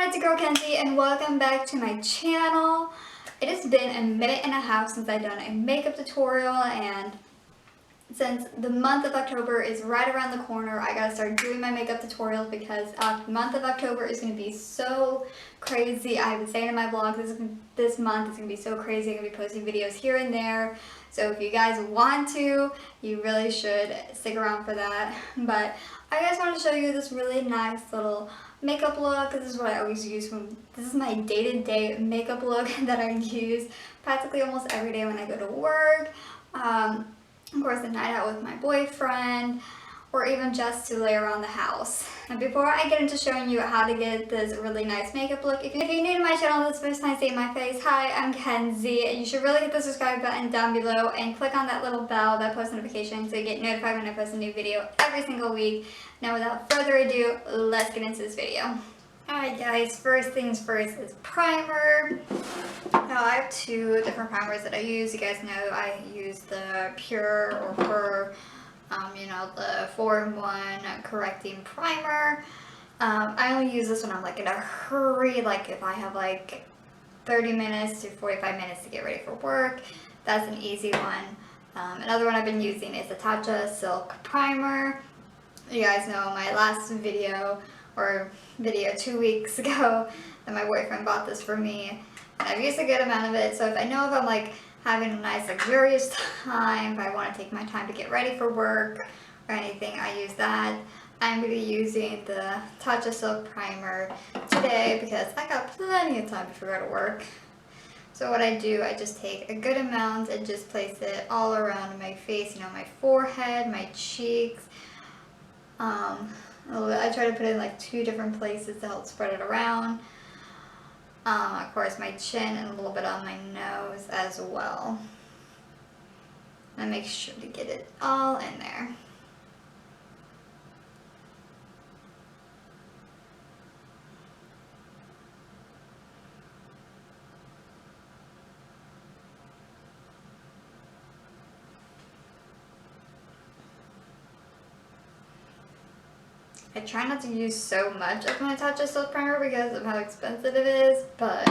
it's your girl Kenzie and welcome back to my channel. It has been a minute and a half since I've done a makeup tutorial, and since the month of October is right around the corner, I gotta start doing my makeup tutorials because the month of October is gonna be so crazy. I've been saying in my vlogs this month is gonna be so crazy. I'm gonna be posting videos here and there. So if you guys want to, you really should stick around for that. But I just want to show you this really nice little makeup look. This is what I always use this is my day-to-day makeup look that I use practically almost every day when I go to work. Of course, a night out with my boyfriend, or even just to lay around the house. And before I get into showing you how to get this really nice makeup look, if you're new to my channel, this is the first time seeing my face, hi, I'm Kenzie. You should really hit the subscribe button down below and click on that little bell, that post notification, so you get notified when I post a new video every single week. Now without further ado, let's get into this video. Alright guys, first things first is primer. Now I have two different primers that I use. You guys know I use the Pure or Pur, the 4-in-1 correcting primer. I only use this when I'm like in a hurry, like if I have like 30 minutes to 45 minutes to get ready for work. That's an easy one. Another one I've been using is the Tatcha Silk Primer. You guys know my last video 2 weeks ago that my boyfriend bought this for me, and I've used a good amount of it. So if I know if I'm like having a nice luxurious time, if I want to take my time to get ready for work or anything, I use that. I'm going to be using the Tatcha Silk Primer today because I got plenty of time before I go to work. So what I do, I just take a good amount and just place it all around my face, my forehead, my cheeks. I try to put it in like 2 different places to help spread it around. Of course my chin and a little bit on my nose as well. And make sure to get it all in there. I try not to use so much of my Tatcha Silk Primer because of how expensive it is, but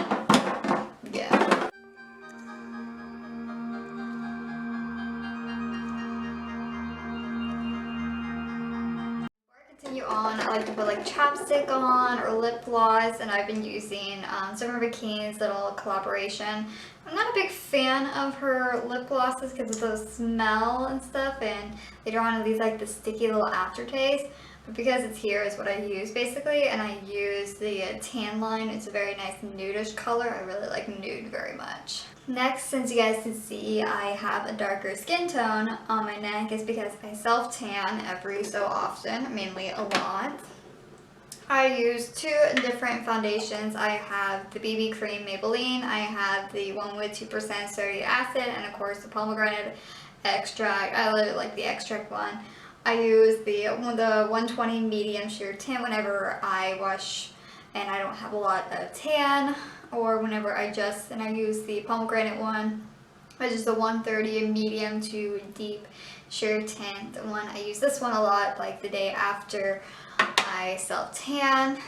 yeah. Before I continue on, I like to put like chapstick on or lip gloss, and I've been using Summer Biki's little collaboration. I'm not a big fan of her lip glosses because of the smell and stuff, and later on it leaves like the sticky little aftertaste. But because it's here is what I use basically, and I use the tan line. It's a very nice nudish color. I really like nude very much. Next, since you guys can see I have a darker skin tone on my neck, is because I self-tan every so often, mainly a lot. I use 2 different foundations. I have the BB Cream Maybelline, I have the one with 2% sodium acid, and of course the pomegranate extract. I really like the extract one. I use the 120 medium sheer tint whenever I wash and I don't have a lot of tan, or whenever and I use the pomegranate one, which is the 130 medium to deep sheer tint one. I use this one a lot, like the day after I self-tan,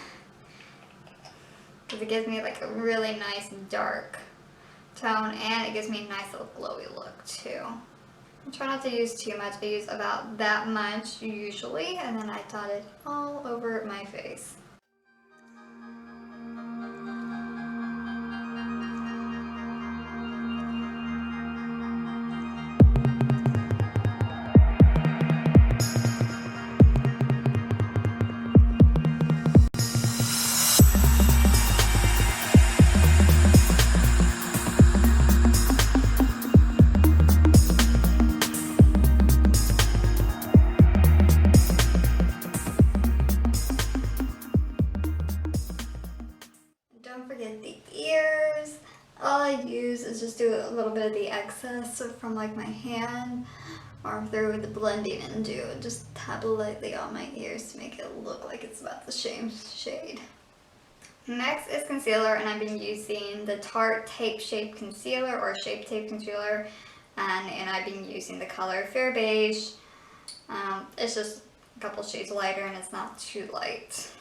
because it gives me like a really nice dark tone, and it gives me a nice little glowy look too. I try not to use too much. I use about that much usually, and then I dot it all over my face. Don't forget the ears. All I use is just do a little bit of the excess from like my hand or through the blending and just tap lightly on my ears to make it look like it's about the same shade. Next is concealer, and I've been using the Tarte Tape Shape Concealer or Shape Tape Concealer, and I've been using the color Fair Beige. It's just a couple shades lighter and it's not too light.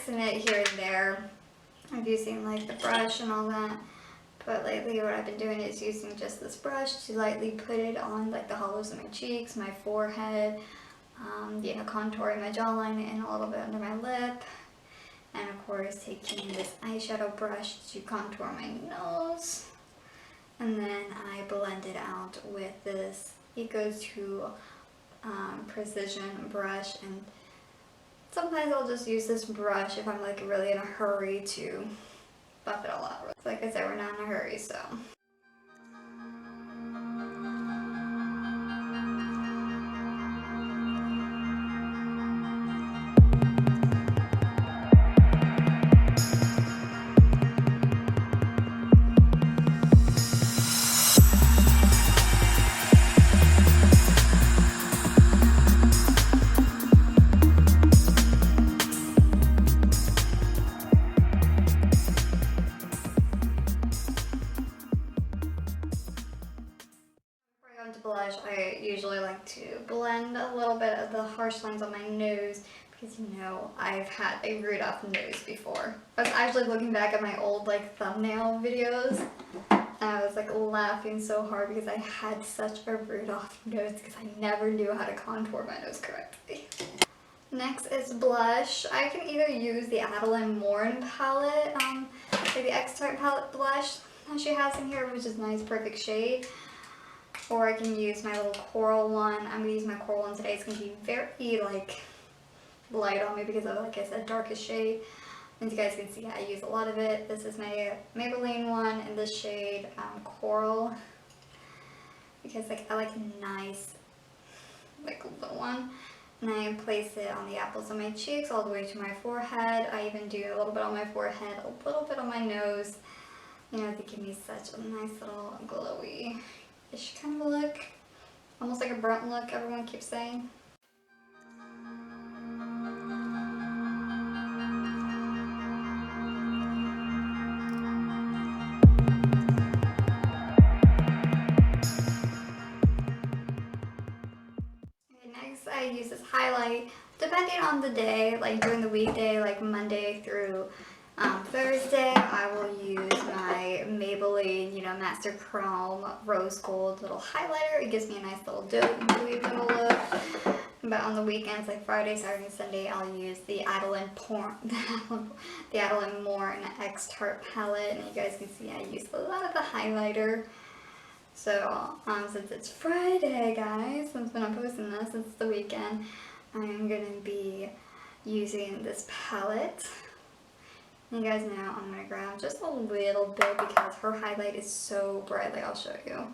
fixing it here and there. I'm using like the brush and all that. But lately what I've been doing is using just this brush to lightly put it on like the hollows of my cheeks, my forehead, contouring my jawline and a little bit under my lip. And of course taking this eyeshadow brush to contour my nose. And then I blend it out with this Eco2 precision brush. And sometimes I'll just use this brush if I'm like really in a hurry to buff it all out. Like I said, we're not in a hurry, so. To blush, I usually like to blend a little bit of the harsh lines on my nose because I've had a Rudolph nose before. I was actually looking back at my old like thumbnail videos and I was like laughing so hard because I had such a Rudolph nose because I never knew how to contour my nose correctly. Next is blush. I can either use the Adeline Morn palette, like the X-Tart palette blush that she has in here, which is nice, perfect shade. Or I can use my little coral one. I'm going to use my coral one today. It's going to be very like light on me because of, like I said, darkest shade. As you guys can see, I use a lot of it. This is my Maybelline one in the shade Coral. Because like I like a nice like little one. And I place it on the apples of my cheeks all the way to my forehead. I even do a little bit on my forehead, a little bit on my nose. They give me such a nice little glowy-ish kind of a look. Almost like a burnt look, everyone keeps saying. Next, I use this highlight depending on the day, like during the weekday, like Monday through Thursday. I will use my Maybelline, Master Chrome Rose Gold little highlighter. It gives me a nice little dewy little look. But on the weekends, like Friday, Saturday, and Sunday, I'll use the Adeline Morn X-Tart palette. And you guys can see I use a lot of the highlighter. So, since it's Friday, guys, since when I'm posting this, it's the weekend, I'm going to be using this palette. You guys know I'm going to grab just a little bit because her highlight is so bright. Like, I'll show you.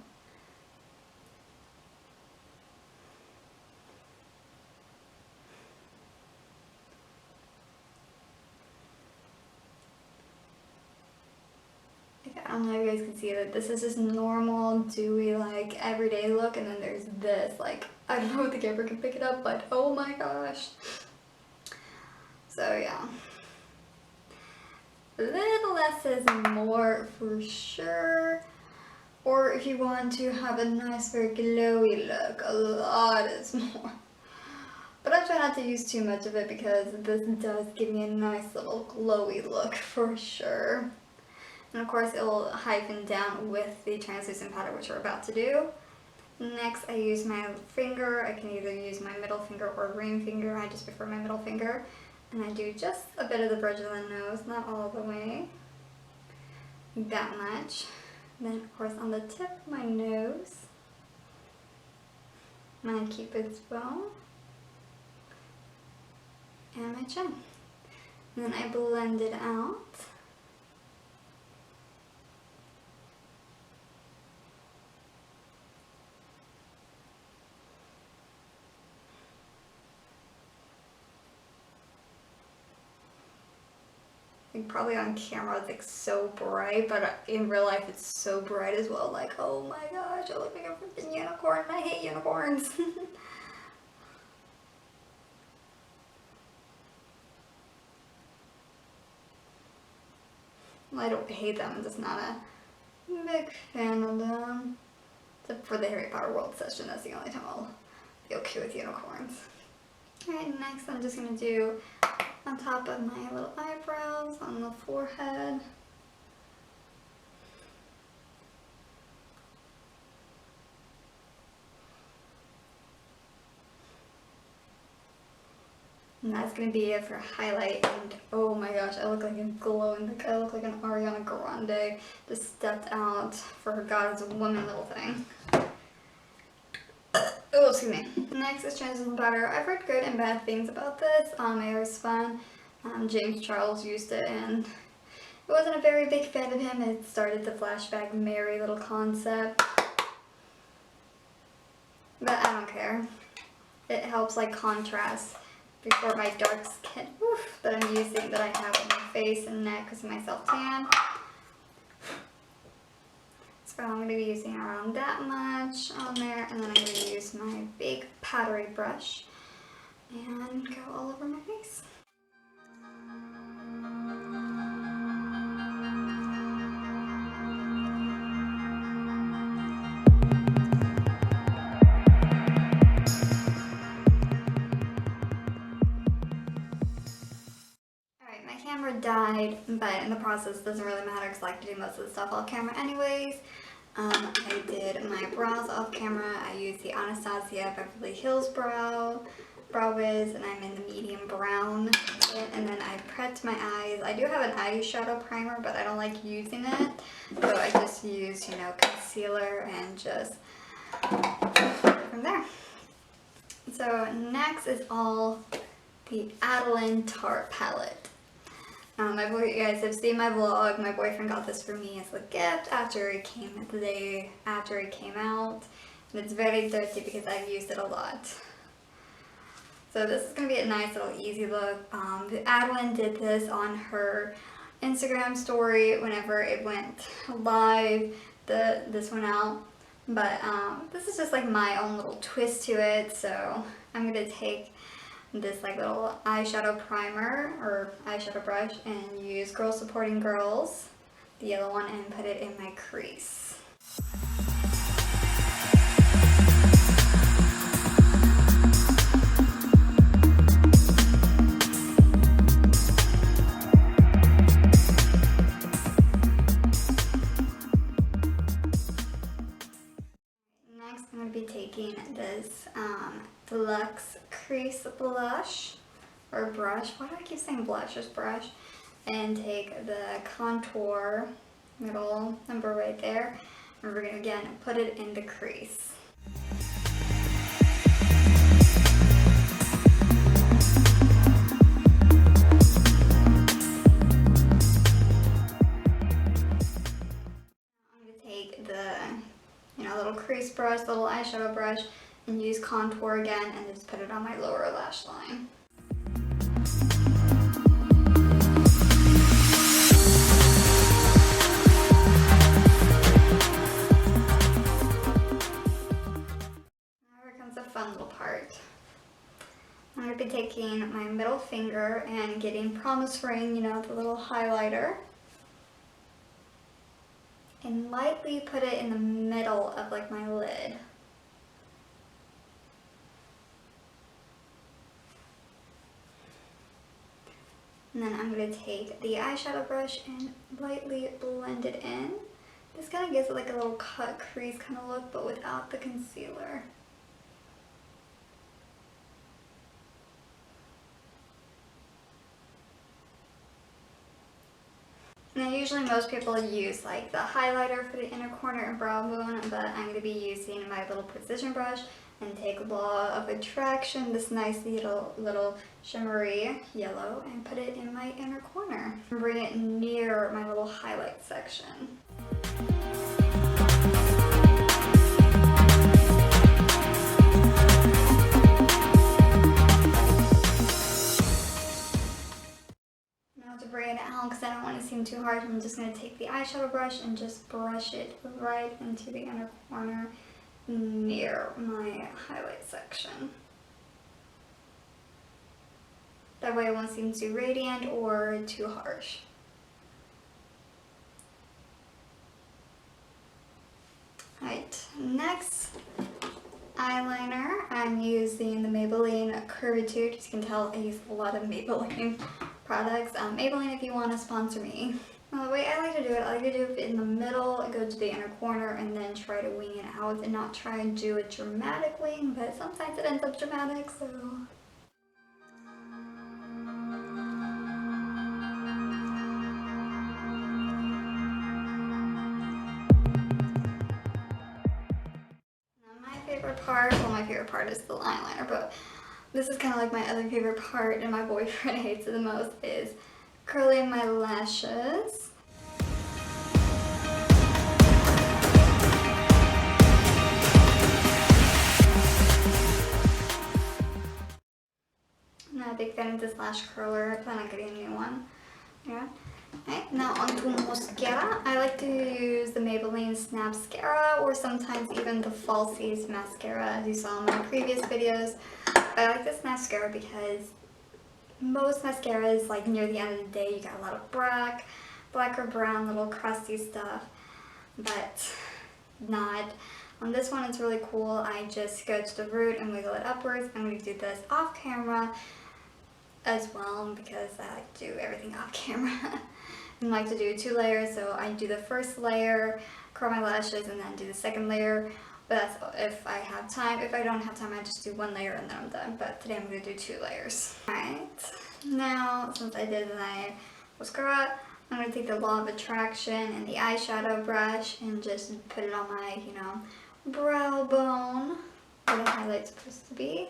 I don't know if you guys can see that this is just normal, dewy, like everyday look, and then there's this, like, I don't know if the camera can pick it up, but oh my gosh. So yeah. A little less is more for sure. Or if you want to have a nice, very glowy look, a lot is more. But I try not to use too much of it because this does give me a nice little glowy look for sure. And of course it will hyphen down with the translucent powder, which we're about to do. Next I use my finger. I can either use my middle finger or ring finger. I just prefer my middle finger. And I do just a bit of the bridge of the nose, not all the way. That much. Then of course on the tip of my nose, my cupid's bow, and my chin. And then I blend it out. Like probably on camera it's like so bright, but in real life it's so bright as well. Like, oh my gosh, I look like a freaking unicorn and I hate unicorns. Well, I don't hate them, I'm just not a big fan of them. Except for the Harry Potter World session, that's the only time I'll be okay with unicorns. Alright, next I'm just going to do on top of my little eyebrows, on the forehead. And that's gonna be it for highlight. And oh my gosh, I look like a glowing, like I look like an Ariana Grande just stepped out for her God is a Woman little thing. Oh, excuse me. Next is Translucent Powder. I've heard good and bad things about this. It was fun. James Charles used it and I wasn't a very big fan of him. It started the flashback Mary little concept. But I don't care. It helps like contrast before my dark skin that I'm using, that I have on my face and neck because of my self-tan. So I'm going to be using around that much on there, and then I'm going to use my big powdery brush and go all over my face. Died, but in the process it doesn't really matter because I like to do most of the stuff off camera anyways. I did my brows off camera. I used the Anastasia Beverly Hills Brow Wiz, and I'm in the medium brown. And then I prepped my eyes. I do have an eyeshadow primer, but I don't like using it, so I just use, you know, concealer and just from there. So next is all the Adeline Tarte palette. You guys have seen my vlog. My boyfriend got this for me as a gift the day after it came out. And it's very dirty because I've used it a lot. So this is going to be a nice little easy look. Adeline did this on her Instagram story whenever it went live. This went out. But this is just like my own little twist to it. So I'm going to take this like little eyeshadow primer or eyeshadow brush and use Girl Supporting Girls, the yellow one, and put it in my crease. Next I'm going to be taking this Deluxe Crease Blush, or brush, why do I keep saying blush, just brush, and take the contour middle number right there, and we're going to again put it in the crease. I'm going to take the little crease brush, little eyeshadow brush, and use contour again and just put it on my lower lash line. Now here comes the fun little part. I'm going to be taking my middle finger and getting Promise Ring, the little highlighter, and lightly put it in the middle of like my lid. And then I'm going to take the eyeshadow brush and lightly blend it in. This kind of gives it like a little cut crease kind of look, but without the concealer. Now usually most people use like the highlighter for the inner corner and brow bone, but I'm going to be using my little precision brush and take Law of Attraction, this nice little shimmery yellow, and put it in my inner corner. Bring it near my little highlight section. Now to bring it out, because I don't want it to seem too hard, I'm just going to take the eyeshadow brush and just brush it right into the inner corner near my highlight section. That way it won't seem too radiant or too harsh. Alright, next eyeliner, I'm using the Maybelline Curvitude. As you can tell, I use a lot of Maybelline products. Maybelline, if you want to sponsor me. Well, the way I like to do it, I like to do it in the middle, go to the inner corner, and then try to wing it out and not try and do a dramatic wing, but sometimes it ends up dramatic, so... My favorite part is the eyeliner, but this is kind of like my other favorite part, and my boyfriend hates it the most, is curling my lashes. I'm not a big fan of this lash curler. I plan on getting a new one. Yeah. Alright, now onto mascara. I like to use the Maybelline Snapscara or sometimes even the Falsies mascara, as you saw in my previous videos. But I like this mascara because most mascaras, like near the end of the day, you got a lot of black or brown little crusty stuff, but not. On this one, it's really cool. I just go to the root and wiggle it upwards. I'm going to do this off camera as well because I like to do everything off camera. I like to do 2 layers, so I do the first layer, curl my lashes, and then do the second layer. But that's if I have time. If I don't have time, I just do 1 layer and then I'm done. But today I'm going to do 2 layers. Alright, now since I did my mascara, I'm going to take the Law of Attraction and the eyeshadow brush and just put it on my, brow bone where the highlight's supposed to be.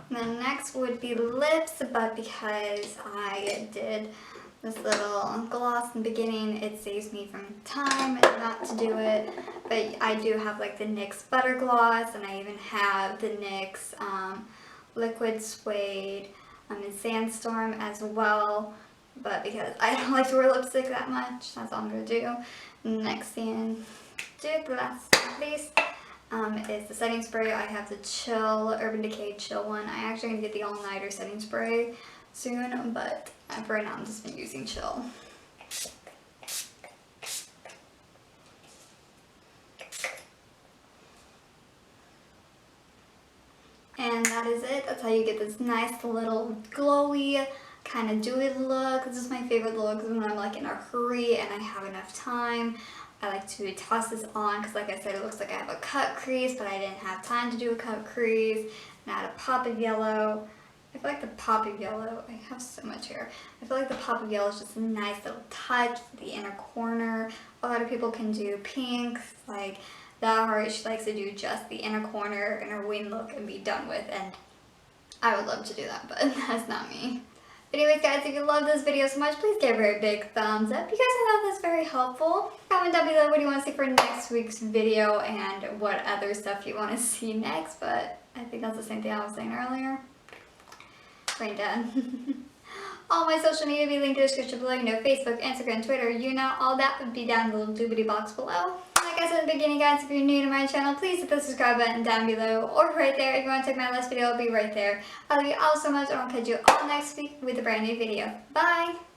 And then next would be lips, but because I did this little gloss in the beginning, it saves me from time not to do it. But I do have like the NYX Butter Gloss, and I even have the NYX Liquid Suede in Sandstorm as well. But because I don't like to wear lipstick that much, that's all I'm going to do. Next thing to do, last but not least, is the setting spray. I have the Chill Urban Decay Chill one. I actually going to get the All Nighter setting spray soon, but for right now I'm just been using Chill. And that is it. That's how you get this nice little glowy kind of dewy look. This is my favorite look when I'm like in a hurry and I have enough time. I like to toss this on because, like I said, it looks like I have a cut crease, but I didn't have time to do a cut crease. And I had a pop of yellow. I feel like the pop of yellow, I have so much hair. I feel like the pop of yellow is just a nice little touch for the inner corner. A lot of people can do pinks, like that heart. She likes to do just the inner corner and her wing look and be done with. And I would love to do that, but that's not me. But anyways guys, if you love this video so much, please give her a big thumbs up because I thought that's very helpful. Comment down below what you want to see for next week's video and what other stuff you want to see next, but I think that's the same thing I was saying earlier. Brain dead. All my social media will be linked in the description below. Facebook, Instagram, Twitter, all that would be down in the little doobly box below. Like I said in the beginning guys, if you're new to my channel, please hit the subscribe button down below or right there. If you want to check my last video, it'll be right there. I love you all so much and I'll catch you all next week with a brand new video. Bye!